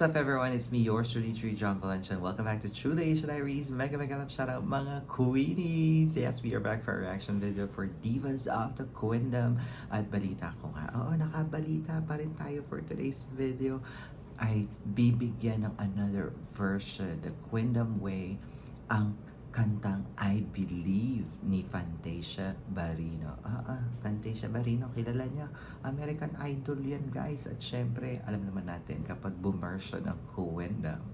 up everyone? It's me, yours truly, John Valencia. Welcome back to True Asia Diaries. Mega love shout out mga queenies! Yes, we are back for a reaction video for Divas of the Queendom. At balita ko nga, oo, nakabalita pa rin tayo for today's video. Ay bibigyan ng another version, the Queendom way, ang kantang I Believe ni Fantasia Barrino. Fantasia Barrino, kilala niyo. American Idol yan guys. At syempre, alam naman natin kapag bumersya ng Queendom,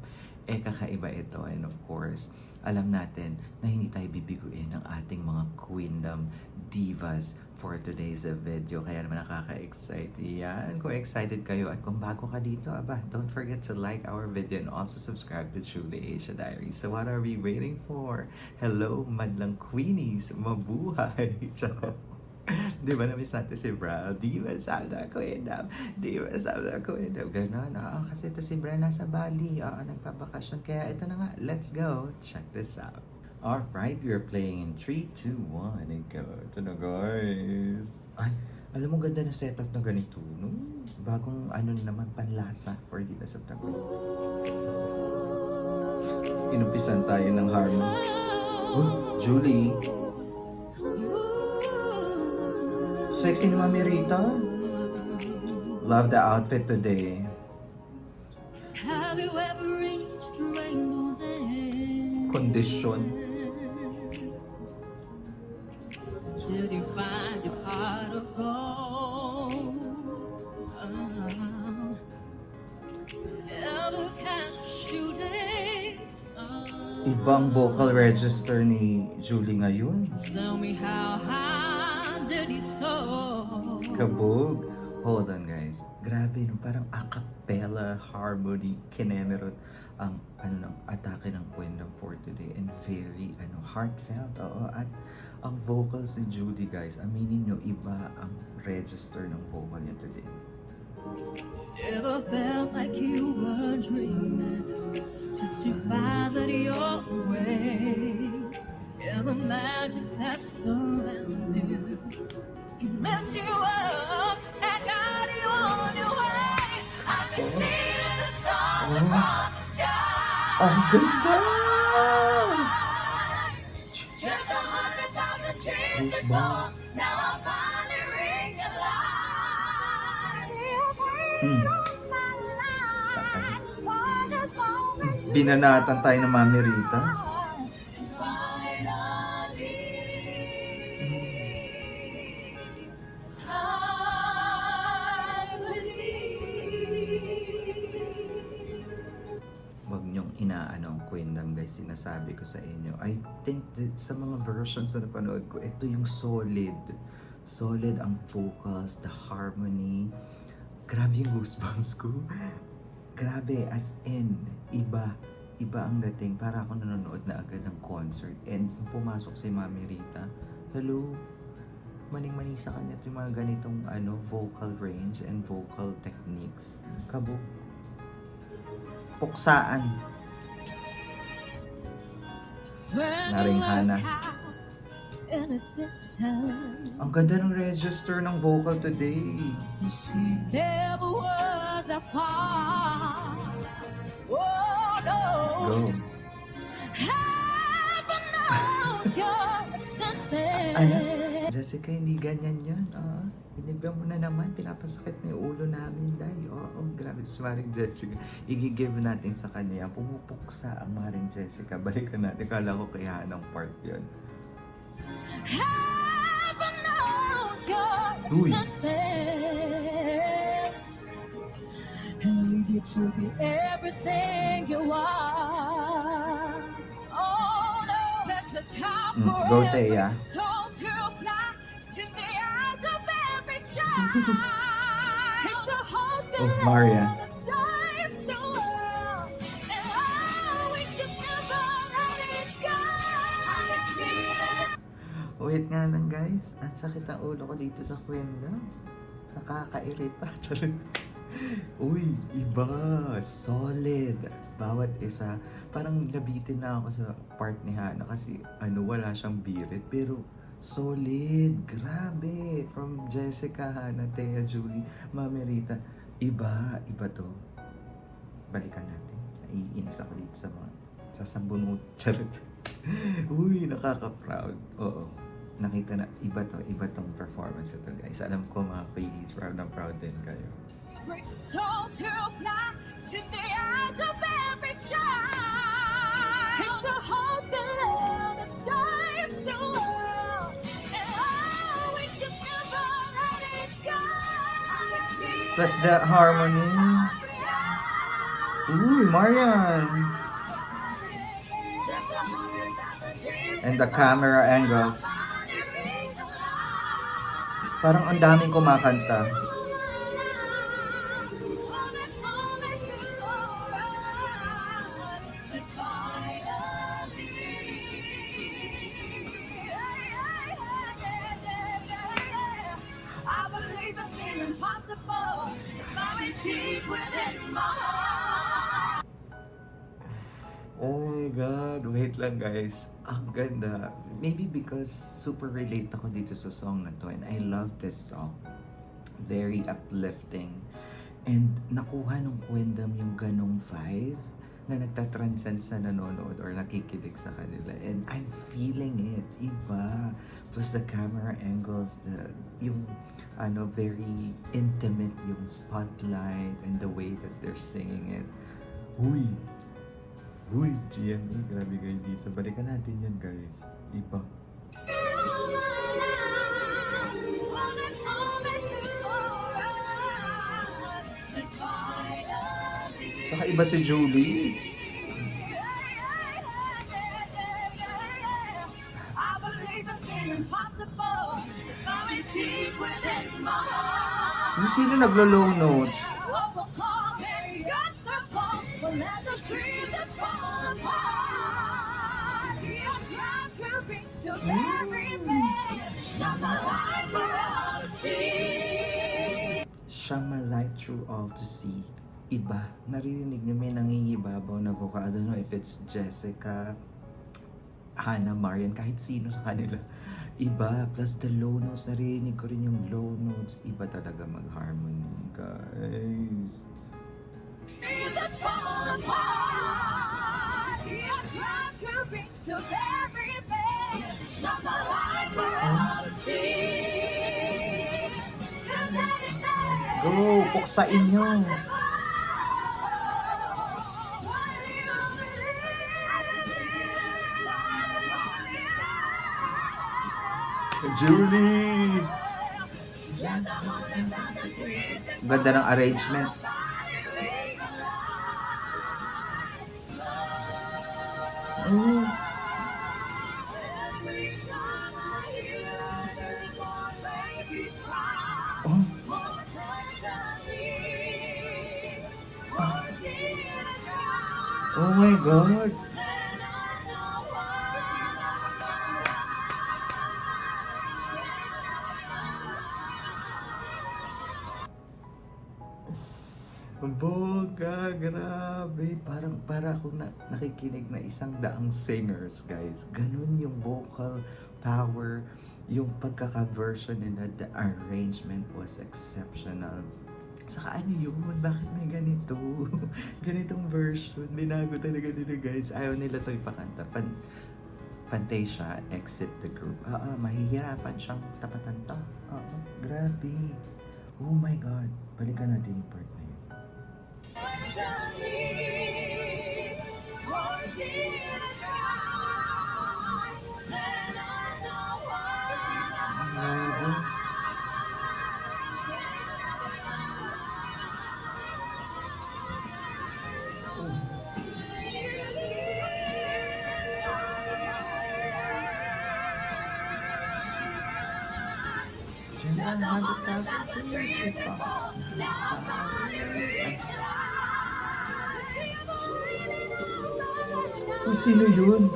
kakaiba ito. And of course, alam natin na hindi tayo bibiguin ng ating mga Queendom divas for today's video. Kaya naman nakaka-excite yan. Kung excited kayo at kung bago ka dito, don't forget to like our video and also subscribe to Truly Asia Diaries. So what are we waiting for? Hello, madlang queenies! Mabuhay! Charot! Di ba na-miss natin si Bra? Divas of the Queendom! Divas of the Queendom! Ganon. Kasi ito si Bra nasa Bali. Nagpabakasyon. Kaya ito na nga. Let's go. Check this out. Alright, we are playing in 3, 2, 1, and go. Ito na guys. Ay, alam mo ganda na setup na ganito, no? Bagong ano naman panlasa for Divas of the Queendom. Inumpisan tayo ng harmony. Oh, Julie. Sexy ni Mami Rita. Love the outfit today. Have you ever reached rainbow's end? Condition. Did you find your heart of gold? Ever catch a shooting star? Ibang vocal register ni Julie ngayon. Tell me how high did he soar? Kabog. Hold on guys. Grabe no, parang a cappella harmony kinemerot ang ng atake ng Queendom for today, and very heartfelt. At ang vocals ni Julie guys, aminin nyo, iba ang register ng vocal niya today. Ever felt like you were dreaming? Testify that you're awake. Yeah, the magic that surrounds you. It lifts you up and guides you on your way. I can see the stars across the sky. Ang ganda! Check 100,000 trees to fall. Now I finally realize. Binanatan tayo ng Mami Rita. Wag niyong inaano ang Queendom guys, sinasabi ko sa inyo. I think sa mga versions na napanood ko, ito yung solid. Solid ang vocals, the harmony. Grabe yung goosebumps ko. Grabe, as in, iba ang dating. Para ako nanonood na agad ng concert. And pumasok si Mami Rita, hello, maning-mani sa kanya yung mga ganitong vocal range and vocal techniques. Kabog. Puksaan. Naringhana. Ang ganda ng register ng vocal today. Never was a far. Oh no. Go. Heaven knows your existence. Ano? Jessica, hindi ganyan yan. Inibang mo na naman. Pinapasakit na yung ulo namin, Day. Grabe. Si Maring Jessica. I-give natin sa kanya. Pumupuksa ang Maring Jessica. Balikan natin. Kala ko kaya ng part yun. Heaven knows your existence. And need you to be everything you are. Oh no, that's the top Go, Thea. told to fly to the eyes of every child. It's the whole thing. Oh, Maria. That saves the world. And oh, we should never let it go. I see it. Wait nga lang guys. Ang sakit ang ulo ko dito sa Queendom. Nakakairita. Uy, iba. Solid. Bawat isa. Parang nabitin na ako sa part ni Hana kasi wala siyang birit. Pero solid. Grabe. From Jessica, Hana, Thea, Julie, Mami Rita. Iba to. balikan natin. Naiinis ako dito sa mga sasambunot. Charot. Uy, nakaka-proud. Oo. Nakita na, iba tong performance ito guys. Alam ko mga ladies, proud na proud din kayo. Soul to fly to the eyes of every child. It's the hope that love that saves the world. And oh, we should never let it go. Plus the harmony. Uy, Marian. And the camera angles. Parang ang daming kumakanta. Oh my God, wait lang guys. Ang ganda. Maybe because super relate ako dito sa song na to and I love this song. Very uplifting. And nakuha nung Queendom yung ganong vibe na nagtatranscend sa nanonood or nakikinig sa kanila. And I'm feeling it. Iba. Plus the camera angles, yung very intimate yung spotlight and the way that they're singing it. Uy! Uy, GMA, grabe kayo dito. Balikan natin yan, guys. Iba. Saka iba si Julie. Yung sino naglo-low notes? Shine my light through all to see. Iba. Naririnig niyo may nangingibabaw na vocal. I don't know if it's Jessica, Hannah, Marian, kahit sino sa kanila. Iba. Plus the low notes. Naririnig ko rin yung low notes. Iba talaga mag-harmony, guys. Go! Puksain nyo! Julie! Ganda ng arrangement. Oh. Oh my God! Boga, grabe. Para akong nakikinig na isang daang singers, guys. Ganun yung vocal power, yung pagkaka-version nila, the arrangement was exceptional. Saka ano yun? Bakit may ganito? Ganitong version. Binago talaga nila, guys. Ayaw nila to ipakanta. Fantasia, exit the group. Mahihirapan siyang tapatan to. Grabe. Oh my God. Balikan natin yung part na yun. Oh, sino yun?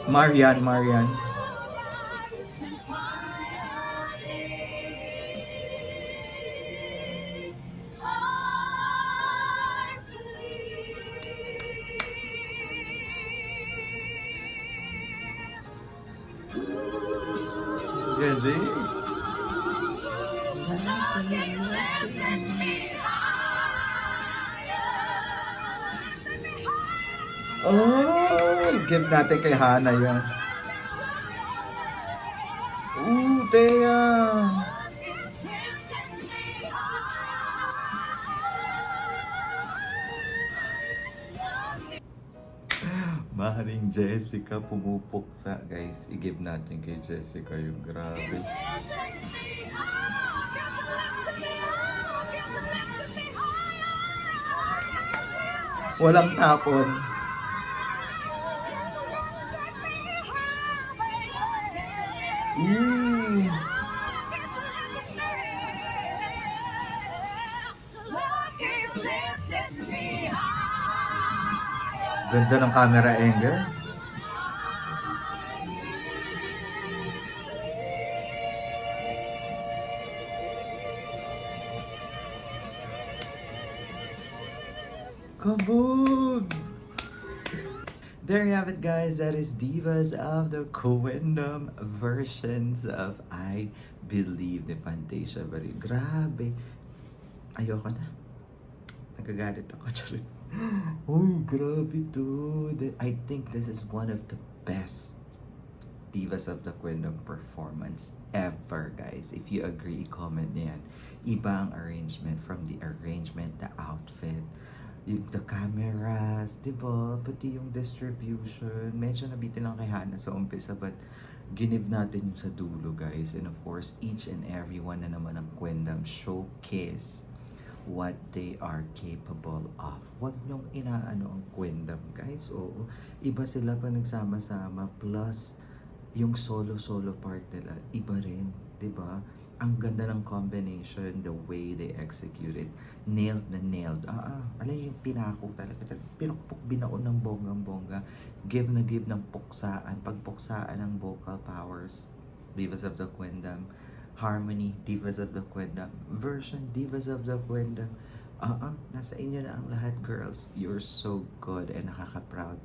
Marian. Ganda. Oh, give natin kay Hana yan. Ooh, Thea. Maring Jessica pumupuksa, guys. I-give natin kay Jessica yung grabe. Walang tapon. Ooh. Ganda ng camera angle. Kabog! There you have it, guys. That is Divas of the Queendom versions of I Believe ni Fantasia Barrio. Grabe. Ayoko na. Nagagalit ako. Charit. Uy, grabe to. I think this is one of the best Divas of the Queendom performance ever, guys. If you agree, comment niyan. Iba ang arrangement, from the arrangement, the outfit, the cameras, di ba? Pati yung distribution. Medyo nabitin lang kay Hana sa umpisa, but ginib natin yung sa dulo, guys. And of course, each and every one na naman ng Queendom showcase what they are capable of. Huwag niyong inaano ang Queendom, guys. Oo, iba sila pa nagsama-sama. Plus, yung solo part nila, iba rin. Diba? Ang ganda ng combination, the way they execute it. Nailed na nailed. Alam yung pinako talaga. Pinukpok binaon ng bonggang-bongga. Give na give ng puksaan. Pagpuksaan ng vocal powers. Divas of the Queendom. Harmony, Divas of the Queendom. Version, Divas of the Queendom. Nasa inyo na ang lahat, girls. You're so good and nakaka-proud.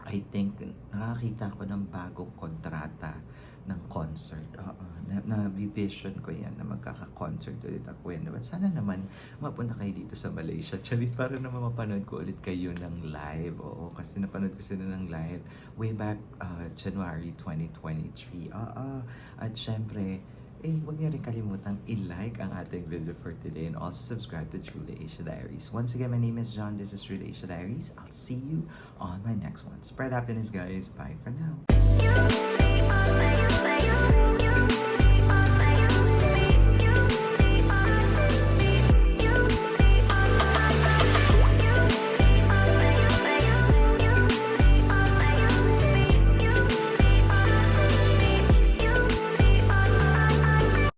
I think nakakita ko ng bagong kontrata ng concert. Na-vision ko yan na magkaka-concert ulit ako yun. But sana naman mapunta kayo dito sa Malaysia. Chalit, para naman mapanood ko ulit kayo ng live. Oo, kasi napanood ko sila ng live way back January 2023. At syempre, huwag niyo rin kalimutang i-like ang ating video for today and also subscribe to Truly Asia Diaries. Once again, my name is John. This is Truly Asia Diaries. I'll see you on my next one. Spread happiness, guys. Bye for now.